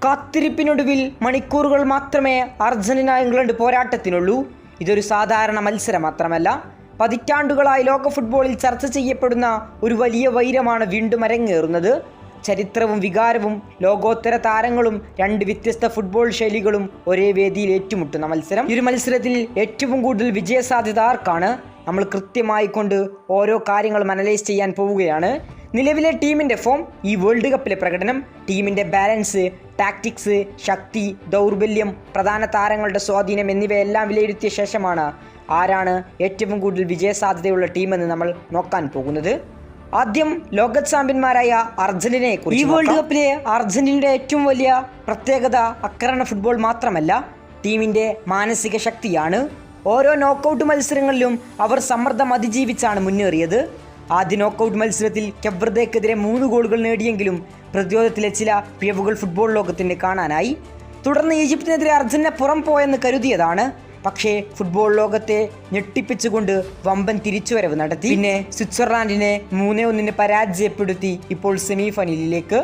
കാത്തിരിപ്പിനൊടുവിൽ മണിക്കൂറുകൾ മാത്രമേ Argentina England പോരാട്ടത്തിനുള്ളൂ. ഇതൊരു സാധാരണ മത്സരം മാത്രമല്ല, പതിറ്റാണ്ടുകളായി ലോക ഫുട്ബോളിൽ ചർച്ച ചെയ്യപ്പെടുന്ന ഒരു വലിയ വൈരമാണ് വീണ്ടും അരങ്ങേറുന്നത്. ചരിത്രവും വികാരവും ലോകോത്തര താരങ്ങളും രണ്ട് വ്യത്യസ്ത ഫുട്ബോൾ ശൈലികളും ഒരേ വേദിയിൽ ഏറ്റുമുട്ടുന്ന മത്സരം. ഈ ഒരു മത്സരത്തിൽ ഏറ്റവും കൂടുതൽ വിജയസാധ്യത ആർക്കാണ്? നമ്മൾ കൃത്യമായി കൊണ്ട് ഓരോ കാര്യങ്ങളും അനലൈസ് ചെയ്യാൻ പോവുകയാണ്. നിലവിലെ ടീമിൻ്റെ ഫോം, ഈ വേൾഡ് കപ്പിലെ പ്രകടനം, ടീമിൻ്റെ ബാലൻസ്, ടാക്ടിക്സ്, ശക്തി, ദൗർബല്യം, പ്രധാന താരങ്ങളുടെ സ്വാധീനം എന്നിവയെല്ലാം വിലയിരുത്തിയ ശേഷമാണ് ആരാണ് ഏറ്റവും കൂടുതൽ വിജയസാധ്യതയുള്ള ടീമെന്ന് നമ്മൾ നോക്കാൻ പോകുന്നത്. ആദ്യം ലോക ചാമ്പ്യന്മാരായ അർജന്റീനയെക്കുറിച്ച്. ഈ വേൾഡ് കപ്പിലെ അർജന്റീനയുടെ ഏറ്റവും വലിയ പ്രത്യേകത ആക്രമണ ഫുട്ബോൾ മാത്രമല്ല, ടീമിൻ്റെ മാനസിക ശക്തിയാണ്. ഓരോ നോക്കൌട്ട് മത്സരങ്ങളിലും അവർ സമ്മർദ്ദം അതിജീവിച്ചാണ് മുന്നേറിയത്. ആദ്യ നോക്കൌട്ട് മത്സരത്തിൽ കെബ്വർദെക്കെതിരെ 3 ഗോളുകൾ നേടിയെങ്കിലും പ്രതിരോധത്തിലെ ചില പിഴവുകൾ ഫുട്ബോൾ ലോകത്തിന് കാണാനായി. തുടർന്ന് ഈജിപ്തിനെതിരെ അർജന്റീന പുറം പോയെന്ന് കരുതിയതാണ്. പക്ഷേ ഫുട്ബോൾ ലോകത്തെ ഞെട്ടിപ്പിച്ചുകൊണ്ട് വമ്പൻ തിരിച്ചുവരവ് നടത്തി. പിന്നെ സ്വിറ്റ്സർലാൻഡിനെ 3-1 പരാജയപ്പെടുത്തി ഇപ്പോൾ സെമി ഫൈനലിലേക്ക്.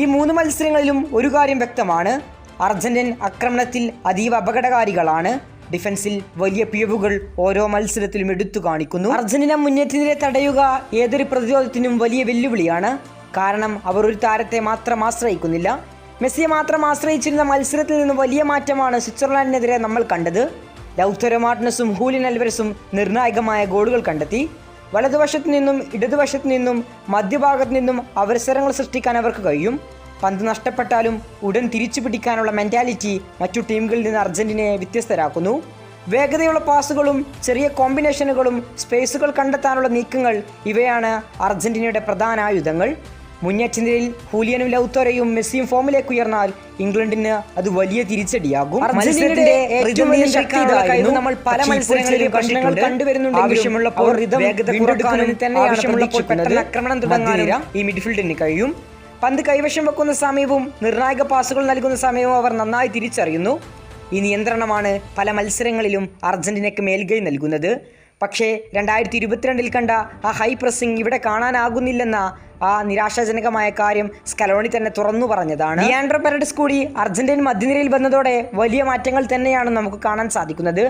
ഈ 3 മത്സരങ്ങളിലും ഒരു കാര്യം വ്യക്തമാണ്: അർജന്റീൻ ആക്രമണത്തിൽ അതീവ അപകടകാരികളാണ്. ഡിഫൻസിൽ വലിയ പിഴവുകൾ ഓരോ മത്സരത്തിലും എടുത്തു കാണിക്കുന്നു. അർജന്റീന മുന്നേറ്റത്തിനെ തടയുക ഏതൊരു പ്രതിരോധത്തിനും വലിയ വെല്ലുവിളിയാണ്. കാരണം അവർ ഒരു താരത്തെ മാത്രം ആശ്രയിക്കുന്നില്ല. മെസ്സിയെ മാത്രം ആശ്രയിച്ചിരുന്ന മത്സരത്തിൽ നിന്ന് വലിയ മാറ്റമാണ് സ്വിറ്റ്സർലാൻഡിനെതിരെ നമ്മൾ കണ്ടത്. ലൗതരോ മാർട്ടിനസും ഹൂലിയൻ അൽവരസും നിർണായകമായ ഗോളുകൾ കണ്ടെത്തി. വലതുവശത്തു നിന്നും ഇടതുവശത്തു നിന്നും മധ്യഭാഗത്തു നിന്നും അവസരങ്ങൾ സൃഷ്ടിക്കാൻ അവർക്ക് കഴിയും. പന്ത് നഷ്ടപ്പെട്ടാലും ഉടൻ തിരിച്ചു പിടിക്കാനുള്ള മെൻറ്റാലിറ്റി മറ്റു ടീമുകളിൽ നിന്ന് അർജന്റീനയെ വ്യത്യസ്തരാക്കുന്നു. വേഗതയുള്ള പാസുകളും ചെറിയ കോമ്പിനേഷനുകളും സ്പേസുകൾ കണ്ടെത്താനുള്ള നീക്കങ്ങൾ, ഇവയാണ് അർജന്റീനയുടെ പ്രധാന ആയുധങ്ങൾ. മുന്നേറ്റനിരയിൽ ഹൂലിയനും ലൗതരോയും മെസ്സിയും ഫോമിലേക്ക് ഉയർന്നാൽ ഇംഗ്ലണ്ടിന് അത് വലിയ തിരിച്ചടിയാകും. അർജന്റീനയുടെ ഏറ്റവും വലിയ ശക്തി ഇതായിരുന്നു. നമ്മൾ പല മത്സരങ്ങളിലും പ്രശ്നങ്ങൾ കണ്ടുവരുന്നുണ്ട്. ആവശ്യമുള്ളപ്പോൾ ആക്രമണം തുടങ്ങാനും ഈ മിഡ്ഫീൽഡിന് കഴിയും. പന്ത് കൈവശം വെക്കുന്ന സമയവും നിർണായക പാസുകൾ നൽകുന്ന സമയവും അവർ നന്നായി തിരിച്ചറിയുന്നു. ഈ നിയന്ത്രണമാണ് പല മത്സരങ്ങളിലും അർജന്റീനയ്ക്ക് മേൽകൈ നൽകുന്നത്. പക്ഷേ 2022 കണ്ട ആ ഹൈ പ്രസ്സിംഗ് ഇവിടെ കാണാനാകുന്നില്ലെന്ന ആ നിരാശാജനകമായ കാര്യം സ്കലോണി തന്നെ തുറന്നു പറഞ്ഞതാണ്. ലിയാൻഡ്രോ പെരഡിസ് കൂടി അർജന്റീൻ മധ്യനിരയിൽ വന്നതോടെ വലിയ മാറ്റങ്ങൾ തന്നെയാണ് നമുക്ക് കാണാൻ സാധിക്കുന്നത്.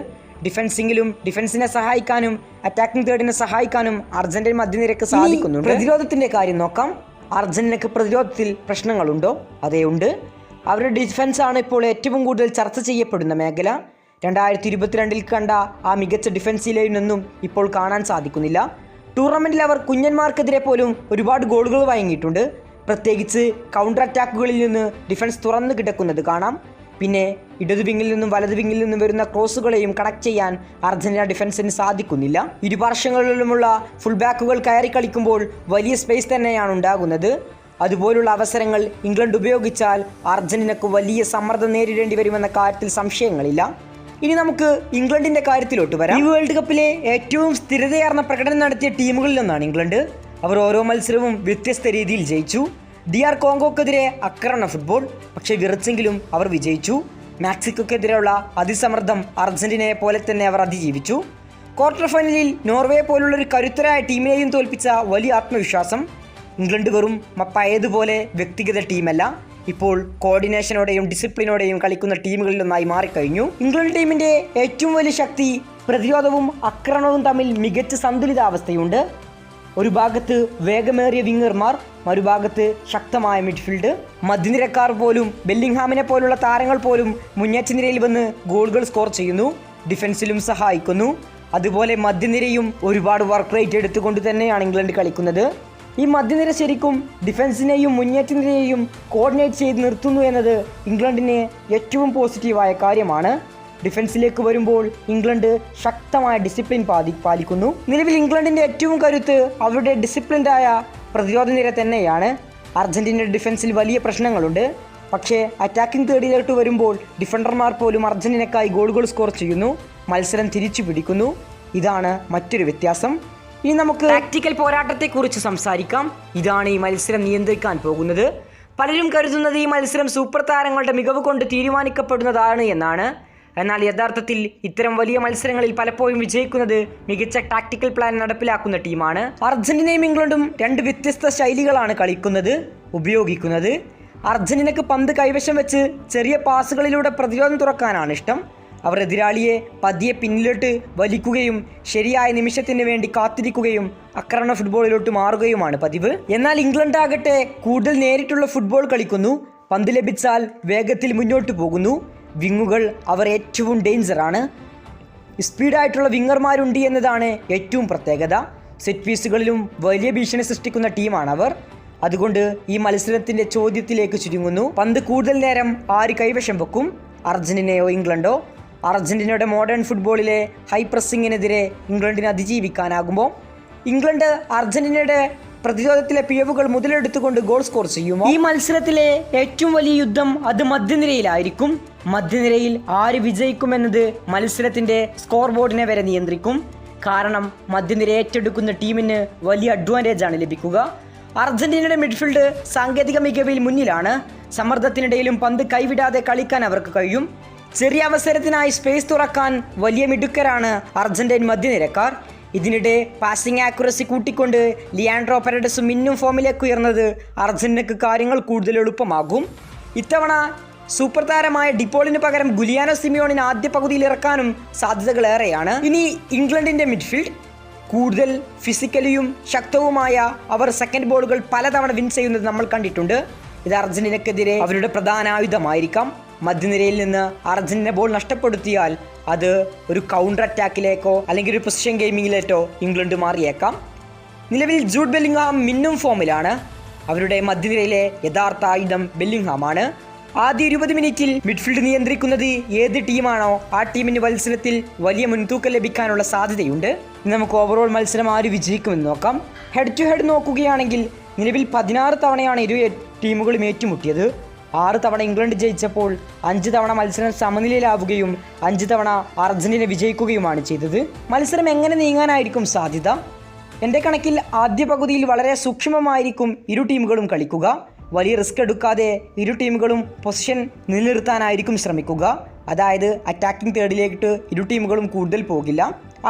ഡിഫൻസിംഗിലും ഡിഫൻസിനെ സഹായിക്കാനും അറ്റാക്കിംഗ് തേർഡിനെ സഹായിക്കാനും അർജന്റീൻ മധ്യനിരക്ക് സാധിക്കുന്നുണ്ട്. പ്രതിരോധത്തിന്റെ കാര്യം നോക്കാം. അർജന്റീനക്ക് പ്രതിരോധത്തിൽ പ്രശ്നങ്ങളുണ്ടോ? അതേ ഉണ്ട്. അവരുടെ ഡിഫൻസാണ് ഇപ്പോൾ ഏറ്റവും കൂടുതൽ ചർച്ച ചെയ്യപ്പെടുന്ന മേഖല. 2022 കണ്ട ആ മികച്ച ഡിഫൻസ് ലൈനൊന്നും ഇപ്പോൾ കാണാൻ സാധിക്കുന്നില്ല. ടൂർണമെൻറ്റിൽ അവർ കുഞ്ഞന്മാർക്കെതിരെ പോലും ഒരുപാട് ഗോളുകൾ വഴങ്ങിയിട്ടുണ്ട്. പ്രത്യേകിച്ച് കൗണ്ടർ അറ്റാക്കുകളിൽ നിന്ന് ഡിഫൻസ് തുറന്നു കിടക്കുന്നത് കാണാം. പിന്നെ ഇടതു വിങ്ങിൽ നിന്നും വലതു വിങ്ങിൽ നിന്നും വരുന്ന ക്രോസുകളെയും കണക്ട് ചെയ്യാൻ അർജന്റീന ഡിഫൻസിന് സാധിക്കുന്നില്ല. ഇരുപാർശ്വങ്ങളിലുമുള്ള ഫുൾ ബാക്കുകൾ കയറി കളിക്കുമ്പോൾ വലിയ സ്പേസ് തന്നെയാണ് ഉണ്ടാകുന്നത്. അതുപോലുള്ള അവസരങ്ങൾ ഇംഗ്ലണ്ട് ഉപയോഗിച്ചാൽ അർജന്റീനക്ക് വലിയ സമ്മർദ്ദം നേരിടേണ്ടി വരുമെന്ന കാര്യത്തിൽ സംശയങ്ങളില്ല. ഇനി നമുക്ക് ഇംഗ്ലണ്ടിൻ്റെ കാര്യത്തിലോട്ട് വരാം. ഈ വേൾഡ് കപ്പിലെ ഏറ്റവും സ്ഥിരതയാർന്ന പ്രകടനം നടത്തിയ ടീമുകളിലൊന്നാണ് ഇംഗ്ലണ്ട്. അവർ ഓരോ മത്സരവും വ്യത്യസ്ത രീതിയിൽ ജയിച്ചു. DR കോങ്കോക്കെതിരെ ആക്രമണ ഫുട്ബോൾ, പക്ഷേ വിറച്ചെങ്കിലും അവർ വിജയിച്ചു. മെക്സിക്കോക്കെതിരെയുള്ള അതിസമ്മർദ്ദം അർജന്റീനയെ പോലെ തന്നെ അവർ അതിജീവിച്ചു. ക്വാർട്ടർ ഫൈനലിൽ നോർവേ പോലുള്ളൊരു കരുത്തരായ ടീമിനെയും തോൽപ്പിച്ച വലിയ ആത്മവിശ്വാസം. ഇംഗ്ലണ്ട് വെറും പഴയതുപോലെ വ്യക്തിഗത ടീമല്ല, ഇപ്പോൾ കോർഡിനേഷനോടെയും ഡിസിപ്ലിനോടെയും കളിക്കുന്ന ടീമുകളിലൊന്നായി മാറിക്കഴിഞ്ഞു. ഇംഗ്ലണ്ട് ടീമിൻ്റെ ഏറ്റവും വലിയ ശക്തി പ്രതിരോധവും ആക്രമണവും തമ്മിൽ മികച്ച സന്തുലിതാവസ്ഥയുണ്ട്. ഒരു ഭാഗത്ത് വേഗമേറിയ വിങ്ങർമാർ, മറുഭാഗത്ത് ശക്തമായ മിഡ്ഫീൽഡ്. മധ്യനിരക്കാർ പോലും, ബെല്ലിംഗ്ഹാമിനെ പോലുള്ള താരങ്ങൾ പോലും മുന്നേറ്റ നിരയിൽ വന്ന് ഗോളുകൾ സ്കോർ ചെയ്യുന്നു, ഡിഫൻസിലും സഹായിക്കുന്നു. അതുപോലെ മധ്യനിരയും ഒരുപാട് വർക്ക് റേറ്റ് എടുത്തുകൊണ്ട് തന്നെയാണ് ഇംഗ്ലണ്ട് കളിക്കുന്നത്. ഈ മധ്യനിര ശരിക്കും ഡിഫൻസിനെയും മുന്നേറ്റ നിരയെയും കോർഡിനേറ്റ് ചെയ്ത് നിർത്തുന്നു എന്നത് ഇംഗ്ലണ്ടിന് ഏറ്റവും പോസിറ്റീവായ കാര്യമാണ്. ഡിഫൻസിലേക്ക് വരുമ്പോൾ ഇംഗ്ലണ്ട് ശക്തമായ ഡിസിപ്ലിൻ പാലിക്കുന്നു. നിലവിൽ ഇംഗ്ലണ്ടിൻ്റെ ഏറ്റവും കരുത്ത് അവരുടെ ഡിസിപ്ലിൻഡായ പ്രതിരോധ നിര തന്നെയാണ്. അർജന്റീനയുടെ ഡിഫൻസിൽ വലിയ പ്രശ്നങ്ങളുണ്ട്. പക്ഷേ അറ്റാക്കിംഗ് തേർഡിലോട്ട് വരുമ്പോൾ ഡിഫൻഡർമാർ പോലും അർജന്റീനക്കായി ഗോളുകൾ സ്കോർ ചെയ്യുന്നു, മത്സരം തിരിച്ചു പിടിക്കുന്നു. ഇതാണ് മറ്റൊരു വ്യത്യാസം. ഇനി നമുക്ക് ടാക്ടിക്കൽ പോരാട്ടത്തെക്കുറിച്ച് സംസാരിക്കാം. ഇതാണ് ഈ മത്സരം നിയന്ത്രിക്കാൻ പോകുന്നത്. പലരും കരുതുന്നത് ഈ മത്സരം സൂപ്പർ താരങ്ങളുടെ മികവ് കൊണ്ട് തീരുമാനിക്കപ്പെടുന്നതാണ് എന്നാണ്. എന്നാൽ യഥാർത്ഥത്തിൽ ഇത്തരം വലിയ മത്സരങ്ങളിൽ പലപ്പോഴും വിജയിക്കുന്നത് മികച്ച ടാക്ടിക്കൽ പ്ലാൻ നടപ്പിലാക്കുന്ന ടീമാണ്. അർജന്റീനയും ഇംഗ്ലണ്ടും രണ്ട് വ്യത്യസ്ത ശൈലികളാണ് ഉപയോഗിക്കുന്നത്. അർജന്റീനക്ക് പന്ത് കൈവശം വെച്ച് ചെറിയ പാസുകളിലൂടെ പ്രതിരോധം തുറക്കാനാണ് ഇഷ്ടം. അവർ എതിരാളിയെ പതിയെ പിന്നിലോട്ട് വലിക്കുകയും ശരിയായ നിമിഷത്തിന് വേണ്ടി കാത്തിരിക്കുകയും ആക്രമണ ഫുട്ബോളിലോട്ട് മാറുകയുമാണ് പതിവ്. എന്നാൽ ഇംഗ്ലണ്ട് ആകട്ടെ കൂടുതൽ നേരിട്ടുള്ള ഫുട്ബോൾ കളിക്കുന്നു. പന്ത് ലഭിച്ചാൽ വേഗത്തിൽ മുന്നോട്ട് പോകുന്നു. വിങ്ങുകൾ അവർ ഏറ്റവും ഡേഞ്ചറാണ്. സ്പീഡായിട്ടുള്ള വിങ്ങർമാരുണ്ട് എന്നതാണ് ഏറ്റവും പ്രത്യേകത. സെറ്റ് പീസുകളിലും വലിയ ഭീഷണി സൃഷ്ടിക്കുന്ന ടീമാണവർ. അതുകൊണ്ട് ഈ മത്സരത്തിൻ്റെ ചോദ്യത്തിലേക്ക് ചുരുങ്ങുന്നു. പന്ത് കൂടുതൽ നേരം ആര് കൈവശം വെക്കും, അർജന്റീനയോ ഇംഗ്ലണ്ടോ? അർജന്റീനയുടെ മോഡേൺ ഫുട്ബോളിലെ ഹൈ പ്രസ്സിങ്ങിനെതിരെ ഇംഗ്ലണ്ടിന് അതിജീവിക്കാനാകുമ്പോൾ ഇംഗ്ലണ്ട് അർജന്റീനയുടെ പ്രതിരോധത്തിലെ പിഴവുകൾ മുതലെടുത്തുകൊണ്ട് ഗോൾ സ്കോർ ചെയ്യുമോ? ഈ മത്സരത്തിലെ ഏറ്റവും വലിയ യുദ്ധം അത് മധ്യനിരയിലായിരിക്കും. മധ്യനിരയിൽ ആര് വിജയിക്കുമെന്നത് മത്സരത്തിന്റെ സ്കോർ ബോർഡിനെ വരെ നിയന്ത്രിക്കും. കാരണം മധ്യനിര ഏറ്റെടുക്കുന്ന ടീമിന് വലിയ അഡ്വാൻറ്റേജ് ആണ് ലഭിക്കുക. അർജന്റീനയുടെ മിഡ്ഫീൽഡ് സാങ്കേതിക മികവിൽ മുന്നിലാണ്. സമ്മർദ്ദത്തിനിടയിലും പന്ത് കൈവിടാതെ കളിക്കാൻ അവർക്ക് കഴിയും. ചെറിയ അവസരത്തിനായി സ്പേസ് തുറക്കാൻ വലിയ മിടുക്കരാണ് അർജന്റീൻ മധ്യനിരക്കാർ. ഇതിനിടെ പാസിംഗ് ആക്യുറസി കൂട്ടിക്കൊണ്ട് ലിയാൻഡ്രോ പെരഡസും മിന്നും ഫോമിലേക്ക് ഉയർന്നത് അർജന്റീനക്ക് കാര്യങ്ങൾ കൂടുതൽ എളുപ്പമാകും. ഇത്തവണ സൂപ്പർ താരമായ ഡിപ്പോളിന് പകരം ഗുലിയാനോ സിമിയോണിന് ആദ്യ പകുതിയിൽ ഇറക്കാനും സാധ്യതകൾ ഏറെയാണ്. ഇനി ഇംഗ്ലണ്ടിന്റെ മിഡ്ഫീൽഡ് കൂടുതൽ ഫിസിക്കലിയും ശക്തവുമായ അവർ സെക്കൻഡ് ബോളുകൾ പലതവണ വിൻ ചെയ്യുന്നത് നമ്മൾ കണ്ടിട്ടുണ്ട്. ഇത് അർജന്റീനക്കെതിരെ അവരുടെ പ്രധാന ആയുധമായിരിക്കാം. മധ്യനിരയിൽ നിന്ന് അർജന്റീന ബോൾ നഷ്ടപ്പെടുത്തിയാൽ അത് ഒരു കൗണ്ടർ അറ്റാക്കിലേക്കോ അല്ലെങ്കിൽ ഒരു പൊസിഷൻ ഗെയിമിങ്ങിലേക്കോ ഇംഗ്ലണ്ട് മാറിയേക്കാം. നിലവിൽ ജൂഡ് ബെല്ലിംഗ്ഹാം മിന്നും ഫോമിലാണ്. അവരുടെ മധ്യനിരയിലെ യഥാർത്ഥ ആയുധം ബെല്ലിംഗ്ഹാമാണ്. ആദ്യ 20 മിനിറ്റിൽ മിഡ്ഫീൽഡ് നിയന്ത്രിക്കുന്നത് ഏത് ടീമാണോ ആ ടീമിന് മത്സരത്തിൽ വലിയ മുൻതൂക്കം ലഭിക്കാനുള്ള സാധ്യതയുണ്ട്. ഇനി നമുക്ക് ഓവറോൾ മത്സരം ആര് വിജയിക്കുമെന്ന് നോക്കാം. ഹെഡ് ടു ഹെഡ് നോക്കുകയാണെങ്കിൽ നിലവിൽ 16 തവണയാണ് ഇരു ടീമുകളും ഏറ്റുമുട്ടിയത്. 6 തവണ ഇംഗ്ലണ്ട് ജയിച്ചപ്പോൾ 5 തവണ മത്സരം സമനിലയിലാവുകയും 5 തവണ അർജന്റീന വിജയിക്കുകയുമാണ് ചെയ്തത്. മത്സരം എങ്ങനെ നീങ്ങാനായിരിക്കും സാധ്യത? എൻ്റെ കണക്കിൽ ആദ്യ പകുതിയിൽ വളരെ സൂക്ഷ്മമായിരിക്കും ഇരു ടീമുകളും കളിക്കുക. വലിയ റിസ്ക് എടുക്കാതെ ഇരു ടീമുകളും പൊസിഷൻ നിലനിർത്താനായിരിക്കും ശ്രമിക്കുക. അതായത് അറ്റാക്കിംഗ് തേർഡിലേക്ക് ഇരു ടീമുകളും കൂടുതൽ പോകില്ല.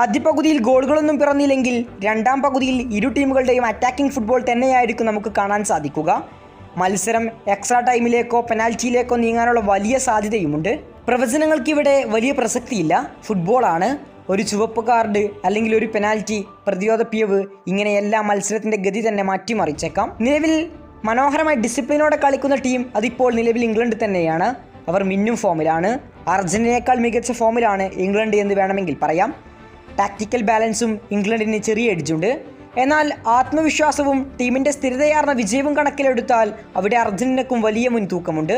ആദ്യ പകുതിയിൽ ഗോളുകളൊന്നും പിറന്നില്ലെങ്കിൽ രണ്ടാം പകുതിയിൽ ഇരു ടീമുകളുടെയും അറ്റാക്കിംഗ് ഫുട്ബോൾ തന്നെയായിരിക്കും നമുക്ക് കാണാൻ സാധിക്കുക. മത്സരം എക്സ്ട്രാ ടൈമിലേക്കോ പെനാൽറ്റിയിലേക്കോ നീങ്ങാനുള്ള വലിയ സാധ്യതയുമുണ്ട്. പ്രവചനങ്ങൾക്കിവിടെ വലിയ പ്രസക്തിയില്ല. ഫുട്ബോളാണ്. ഒരു ചുവപ്പ് കാർഡ് അല്ലെങ്കിൽ ഒരു പെനാൽറ്റി, പ്രതിരോധ പിഴവ്, ഇങ്ങനെയെല്ലാം മത്സരത്തിൻ്റെ ഗതി തന്നെ മാറ്റിമറിച്ചേക്കാം. നിലവിൽ മനോഹരമായി ഡിസിപ്ലിനോടെ കളിക്കുന്ന ടീം അതിപ്പോൾ നിലവിൽ ഇംഗ്ലണ്ട് തന്നെയാണ്. അവർ മിന്നും ഫോമിലാണ്. അർജന്റീനയേക്കാൾ മികച്ച ഫോമിലാണ് ഇംഗ്ലണ്ട് എന്ന് വേണമെങ്കിൽ പറയാം. ടാക്റ്റിക്കൽ ബാലൻസും ഇംഗ്ലണ്ടിന് ചെറിയ എഡ്ജുണ്ട്. എന്നാൽ ആത്മവിശ്വാസവും ടീമിൻ്റെ സ്ഥിരതയാർന്ന വിജയവും കണക്കിലെടുത്താൽ അവിടെ അർജന്റീനക്കും വലിയ മുൻതൂക്കമുണ്ട്.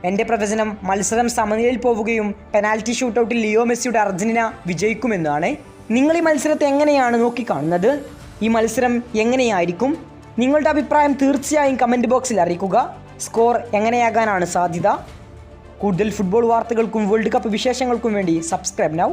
എൻ്റെ പ്രവചനം മത്സരം സമനിലയിൽ പോവുകയും പെനാൽറ്റി ഷൂട്ടൗട്ടിൽ ലിയോ മെസ്സിയുടെ അർജന്റീന വിജയിക്കുമെന്നാണ്. നിങ്ങൾ ഈ മത്സരത്തെ എങ്ങനെയാണ് നോക്കിക്കാണുന്നത്? ഈ മത്സരം എങ്ങനെയായിരിക്കും? നിങ്ങളുടെ അഭിപ്രായം തീർച്ചയായും കമൻറ്റ് ബോക്സിൽ അറിയിക്കുക. സ്കോർ എങ്ങനെയാകാനാണ് സാധ്യത? കൂടുതൽ ഫുട്ബോൾ വാർത്തകൾക്കും വേൾഡ് കപ്പ് വിശേഷങ്ങൾക്കും വേണ്ടി സബ്സ്ക്രൈബ് നൗ.